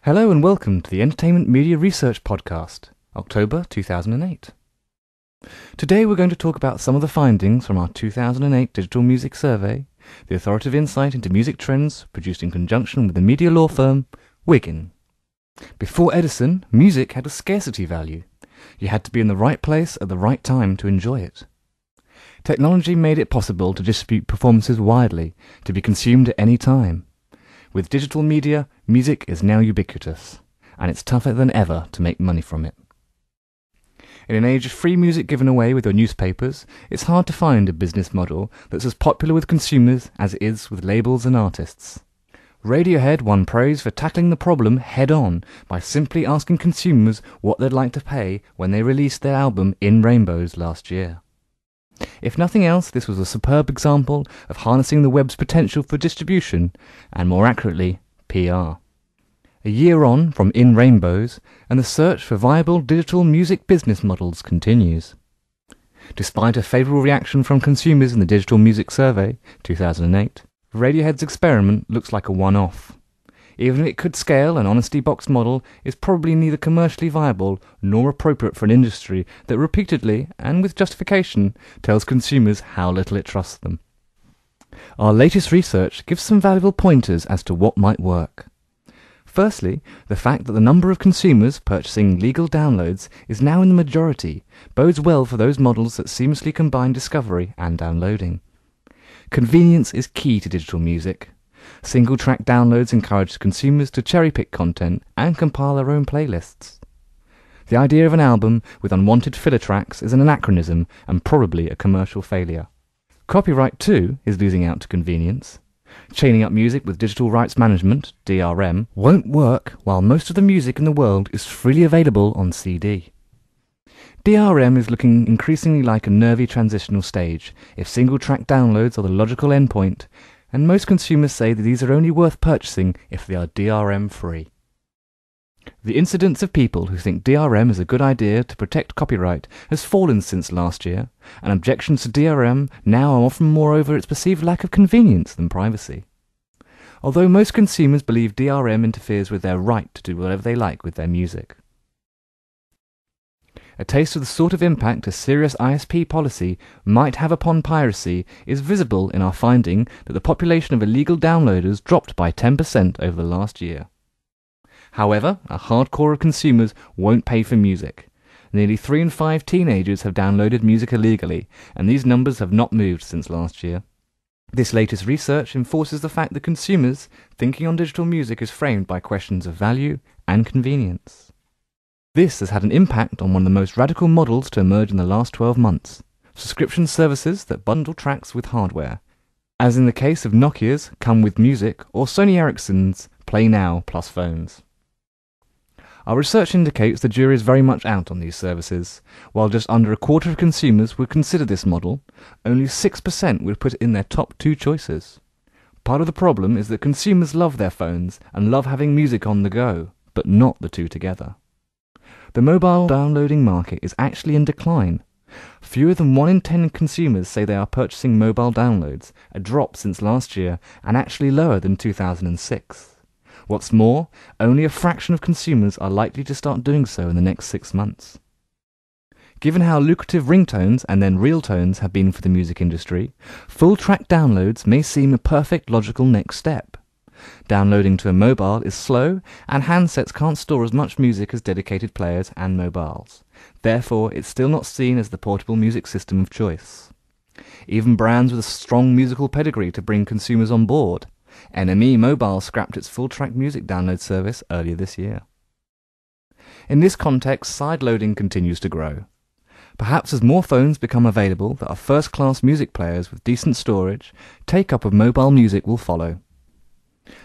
Hello and welcome to the Entertainment Media Research Podcast, October 2008. Today we're going to talk about some of the findings from our 2008 Digital Music Survey, the authoritative insight into music trends produced in conjunction with the media law firm Wiggin. Before Edison, music had a scarcity value. You had to be in the right place at the right time to enjoy it. Technology made it possible to distribute performances widely, to be consumed at any time. With digital media, music is now ubiquitous, and it's tougher than ever to make money from it. In an age of free music given away with your newspapers, it's hard to find a business model that's as popular with consumers as it is with labels and artists. Radiohead won praise for tackling the problem head-on by simply asking consumers what they'd like to pay when they released their album In Rainbows last year. If nothing else, this was a superb example of harnessing the web's potential for distribution, and more accurately, PR. A year on from In Rainbows, and the search for viable digital music business models continues. Despite a favourable reaction from consumers in the Digital Music Survey, 2008, Radiohead's experiment looks like a one-off. Even if it could scale, an honesty box model is probably neither commercially viable nor appropriate for an industry that repeatedly, and with justification, tells consumers how little it trusts them. Our latest research gives some valuable pointers as to what might work. Firstly, the fact that the number of consumers purchasing legal downloads is now in the majority bodes well for those models that seamlessly combine discovery and downloading. Convenience is key to digital music. Single-track downloads encourage consumers to cherry-pick content and compile their own playlists. The idea of an album with unwanted filler tracks is an anachronism and probably a commercial failure. Copyright, too, is losing out to convenience. Chaining up music with digital rights management, DRM, won't work while most of the music in the world is freely available on CD. DRM is looking increasingly like a nervy transitional stage if single-track downloads are the logical endpoint, and most consumers say that these are only worth purchasing if they are DRM-free. The incidence of people who think DRM is a good idea to protect copyright has fallen since last year, and objections to DRM now are often more over its perceived lack of convenience than privacy. Although most consumers believe DRM interferes with their right to do whatever they like with their music. A taste of the sort of impact a serious ISP policy might have upon piracy is visible in our finding that the population of illegal downloaders dropped by 10% over the last year. However, a hardcore of consumers won't pay for music. Nearly 3 in 5 teenagers have downloaded music illegally, and these numbers have not moved since last year. This latest research enforces the fact that consumers' thinking on digital music is framed by questions of value and convenience. This has had an impact on one of the most radical models to emerge in the last 12 months, subscription services that bundle tracks with hardware, as in the case of Nokia's Come With Music or Sony Ericsson's Play Now plus phones. Our research indicates the jury is very much out on these services. While just under a quarter of consumers would consider this model, only 6% would put it in their top 2 choices. Part of the problem is that consumers love their phones and love having music on the go, but not the two together. The mobile downloading market is actually in decline. Fewer than 1 in 10 consumers say they are purchasing mobile downloads, a drop since last year and actually lower than 2006. What's more, only a fraction of consumers are likely to start doing so in the next 6 months. Given how lucrative ringtones and then realtones have been for the music industry, full-track downloads may seem a perfect logical next step. Downloading to a mobile is slow, and handsets can't store as much music as dedicated players and mobiles. Therefore, it's still not seen as the portable music system of choice. Even brands with a strong musical pedigree to bring consumers on board. NME Mobile scrapped its full-track music download service earlier this year. In this context, sideloading continues to grow. Perhaps as more phones become available that are first-class music players with decent storage, take-up of mobile music will follow.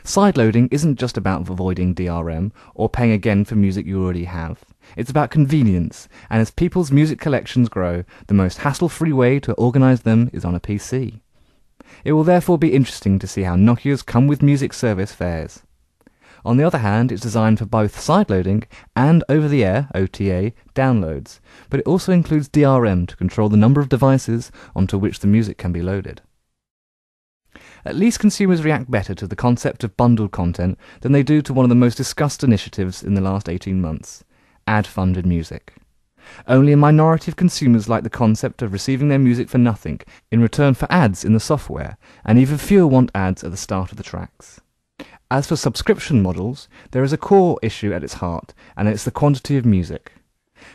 Sideloading isn't just about avoiding DRM or paying again for music you already have. It's about convenience, and as people's music collections grow, the most hassle-free way to organize them is on a PC. It will therefore be interesting to see how Nokia's Come With Music service fares. On the other hand, it's designed for both sideloading and over-the-air (OTA) downloads, but it also includes DRM to control the number of devices onto which the music can be loaded. At least consumers react better to the concept of bundled content than they do to one of the most discussed initiatives in the last 18 months, ad-funded music. Only a minority of consumers like the concept of receiving their music for nothing in return for ads in the software, and even fewer want ads at the start of the tracks. As for subscription models, there is a core issue at its heart, and it's the quantity of music.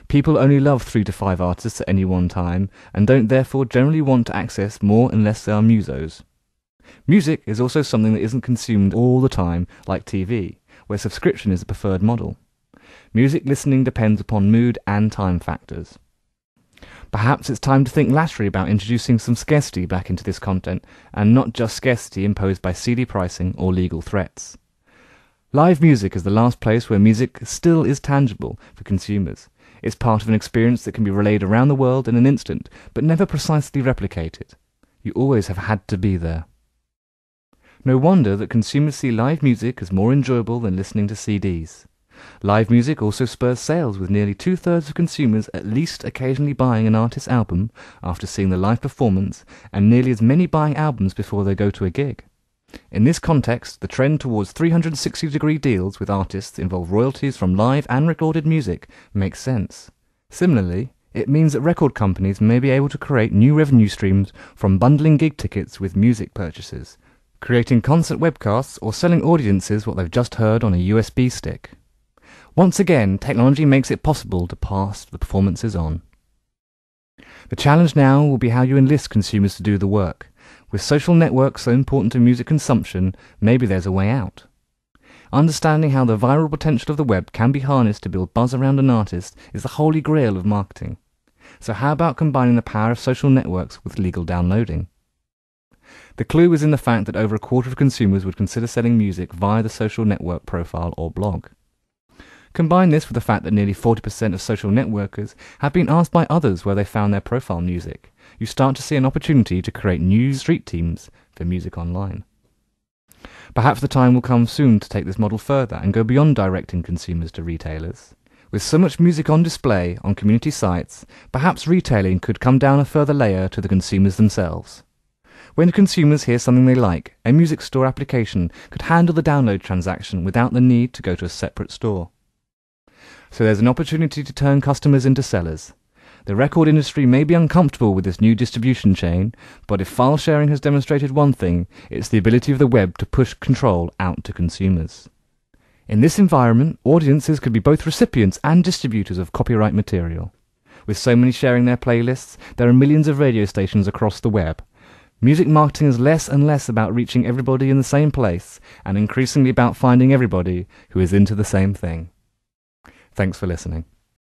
People only love 3 to 5 artists at any one time, and don't therefore generally want to access more unless they are musos. Music is also something that isn't consumed all the time, like TV, where subscription is the preferred model. Music listening depends upon mood and time factors. Perhaps it's time to think laterally about introducing some scarcity back into this content, and not just scarcity imposed by CD pricing or legal threats. Live music is the last place where music still is tangible for consumers. It's part of an experience that can be relayed around the world in an instant, but never precisely replicated. You always have had to be there. No wonder that consumers see live music as more enjoyable than listening to CDs. Live music also spurs sales, with nearly 2/3 of consumers at least occasionally buying an artist's album after seeing the live performance, and nearly as many buying albums before they go to a gig. In this context, the trend towards 360-degree deals with artists that involve royalties from live and recorded music makes sense. Similarly, it means that record companies may be able to create new revenue streams from bundling gig tickets with music purchases, creating concert webcasts, or selling audiences what they've just heard on a USB stick. Once again, technology makes it possible to pass the performances on. The challenge now will be how you enlist consumers to do the work. With social networks so important to music consumption, maybe there's a way out. Understanding how the viral potential of the web can be harnessed to build buzz around an artist is the holy grail of marketing. So how about combining the power of social networks with legal downloading? The clue is in the fact that over a quarter of consumers would consider selling music via the social network profile or blog. Combine this with the fact that nearly 40% of social networkers have been asked by others where they found their profile music. You start to see an opportunity to create new street teams for music online. Perhaps the time will come soon to take this model further and go beyond directing consumers to retailers. With so much music on display on community sites, perhaps retailing could come down a further layer to the consumers themselves. When consumers hear something they like, a music store application could handle the download transaction without the need to go to a separate store. So there's an opportunity to turn customers into sellers. The record industry may be uncomfortable with this new distribution chain, but if file sharing has demonstrated one thing, it's the ability of the web to push control out to consumers. In this environment, audiences could be both recipients and distributors of copyright material. With so many sharing their playlists, there are millions of radio stations across the web. Music marketing is less and less about reaching everybody in the same place, and increasingly about finding everybody who is into the same thing. Thanks for listening.